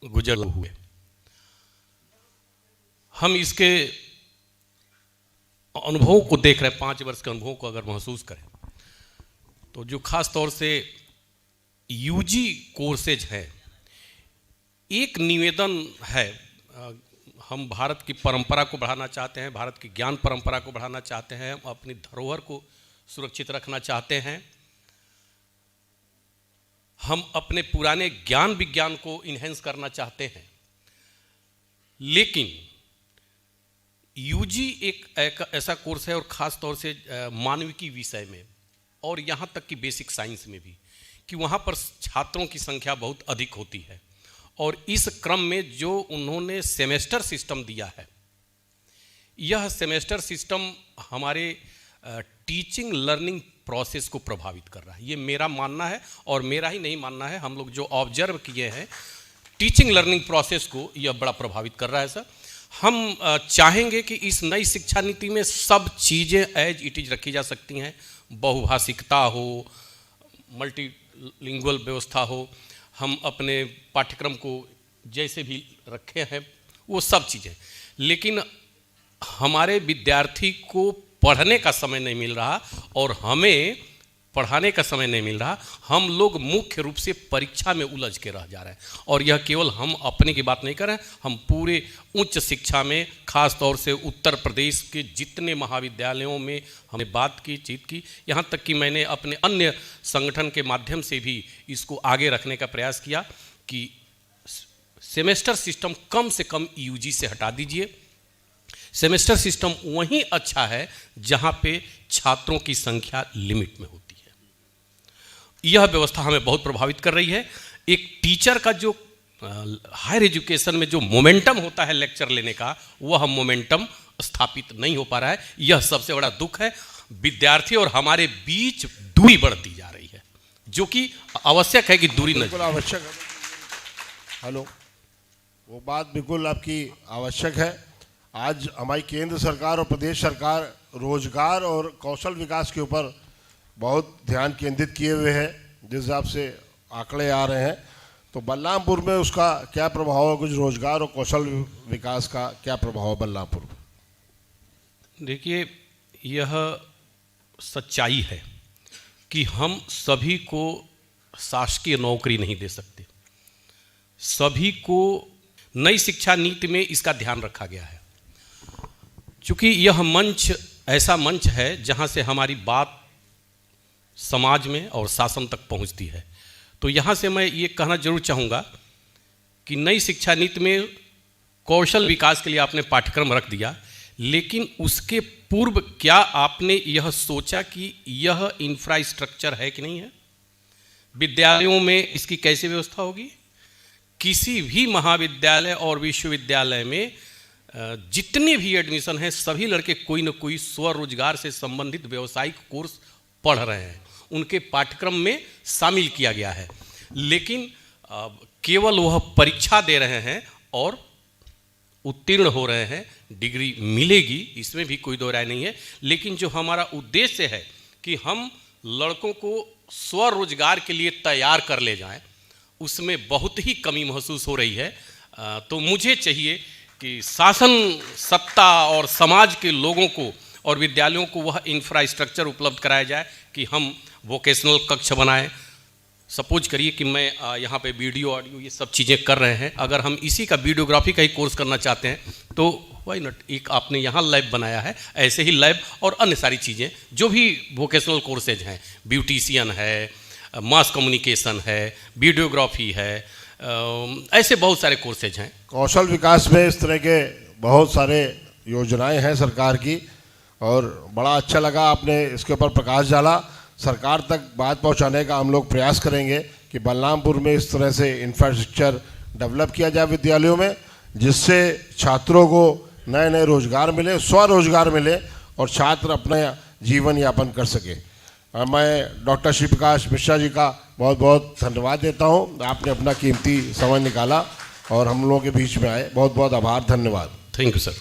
गुजर हुए। हम इसके अनुभवों को देख रहे हैं, 5 वर्ष के अनुभवों को अगर महसूस करें तो जो खास तौर से यूजी कोर्सेज है, एक निवेदन है, हम भारत की परंपरा को बढ़ाना चाहते हैं, भारत की ज्ञान परंपरा को बढ़ाना चाहते हैं, हम अपनी धरोहर को सुरक्षित रखना चाहते हैं, हम अपने पुराने ज्ञान विज्ञान को इन्हेंस करना चाहते हैं। लेकिन यूजी एक ऐसा कोर्स है और ख़ास तौर से मानविकी विषय में और यहाँ तक कि बेसिक साइंस में भी, कि वहाँ पर छात्रों की संख्या बहुत अधिक होती है। और इस क्रम में जो उन्होंने सेमेस्टर सिस्टम दिया है, यह सेमेस्टर सिस्टम हमारे टीचिंग लर्निंग प्रोसेस को प्रभावित कर रहा है। ये मेरा मानना है और मेरा ही नहीं मानना है, हम लोग जो ऑब्जर्व किए हैं टीचिंग लर्निंग प्रोसेस को यह बड़ा प्रभावित कर रहा है सर। हम चाहेंगे कि इस नई शिक्षा नीति में सब चीज़ें एज इट इज रखी जा सकती हैं, बहुभाषिकता हो, मल्टीलिंगुअल व्यवस्था हो, हम अपने पाठ्यक्रम को जैसे भी रखे हैं वो सब चीज़ें, लेकिन हमारे विद्यार्थी को पढ़ने का समय नहीं मिल रहा और हमें पढ़ाने का समय नहीं मिल रहा। हम लोग मुख्य रूप से परीक्षा में उलझ के रह जा रहे हैं। और यह केवल हम अपने की बात नहीं कर रहे हैं, हम पूरे उच्च शिक्षा में, खास तौर से उत्तर प्रदेश के जितने महाविद्यालयों में हमने बात की, चीत की, यहाँ तक कि मैंने अपने अन्य संगठन के माध्यम से भी इसको आगे रखने का प्रयास किया कि सेमेस्टर सिस्टम कम से कम यूजी से हटा दीजिए। सेमेस्टर सिस्टम वहीं अच्छा है जहाँ पे छात्रों की संख्या लिमिट में होती है। यह व्यवस्था हमें बहुत प्रभावित कर रही है। एक टीचर का जो हायर एजुकेशन में जो मोमेंटम होता है लेक्चर लेने का, वह मोमेंटम स्थापित नहीं हो पा रहा है। यह सबसे बड़ा दुख है। विद्यार्थी और हमारे बीच दूरी बढ़ती जा रही है, जो कि आवश्यक है कि दूरी बिल्कुल आवश्यक है। हेलो, वो बात बिल्कुल आपकी आवश्यक है। आज हमारी केंद्र सरकार और प्रदेश सरकार रोजगार और कौशल विकास के ऊपर बहुत ध्यान केंद्रित किए हुए हैं, जिस हिसाब से आंकड़े आ रहे हैं। तो बलरामपुर में उसका क्या प्रभाव है, कुछ रोजगार और कौशल विकास का क्या प्रभाव है बलरामपुर में? देखिए, यह सच्चाई है कि हम सभी को शासकीय नौकरी नहीं दे सकते। सभी को नई शिक्षा नीति में इसका ध्यान रखा गया है। चूँकि यह मंच ऐसा मंच है जहाँ से हमारी बात समाज में और शासन तक पहुँचती है, तो यहाँ से मैं ये कहना जरूर चाहूँगा कि नई शिक्षा नीति में कौशल विकास के लिए आपने पाठ्यक्रम रख दिया, लेकिन उसके पूर्व क्या आपने यह सोचा कि यह इंफ्रास्ट्रक्चर है कि नहीं है? विद्यालयों में इसकी कैसे व्यवस्था होगी? किसी भी महाविद्यालय और विश्वविद्यालय में जितने भी एडमिशन हैं, सभी लड़के कोई न कोई स्वरोजगार से संबंधित व्यावसायिक कोर्स पढ़ रहे हैं, उनके पाठ्यक्रम में शामिल किया गया है। लेकिन केवल वह परीक्षा दे रहे हैं और उत्तीर्ण हो रहे हैं, डिग्री मिलेगी, इसमें भी कोई दो राय नहीं है। लेकिन जो हमारा उद्देश्य है कि हम लड़कों को स्वरोजगार के लिए तैयार कर ले जाएं, उसमें बहुत ही कमी महसूस हो रही है। तो मुझे चाहिए कि शासन, सत्ता और समाज के लोगों को और विद्यालयों को वह इंफ्रास्ट्रक्चर उपलब्ध कराया जाए कि हम वोकेशनल कक्ष बनाएं। सपोज करिए कि मैं यहाँ पे वीडियो, ऑडियो ये सब चीज़ें कर रहे हैं, अगर हम इसी का वीडियोग्राफी का ही कोर्स करना चाहते हैं तो व्हाई नॉट। एक आपने यहाँ लैब बनाया है, ऐसे ही लैब और अन्य सारी चीज़ें जो भी वोकेशनल कोर्सेज हैं, ब्यूटिशियन है, मास कम्युनिकेशन है, वीडियोग्राफी है, ऐसे बहुत सारे कोर्सेज हैं। कौशल विकास में इस तरह के बहुत सारे योजनाएं हैं सरकार की, और बड़ा अच्छा लगा आपने इसके ऊपर प्रकाश डाला। सरकार तक बात पहुंचाने का हम लोग प्रयास करेंगे कि बलरामपुर में इस तरह से इंफ्रास्ट्रक्चर डेवलप किया जाए विद्यालयों में, जिससे छात्रों को नए नए रोजगार मिले, स्वरोजगार मिले और छात्र अपना जीवन यापन कर सके। मैं डॉक्टर श्री प्रकाश मिश्रा जी का बहुत बहुत धन्यवाद देता हूं। आपने अपना कीमती समय निकाला और हम लोगों के बीच में आए, बहुत बहुत आभार, धन्यवाद। Thank you sir.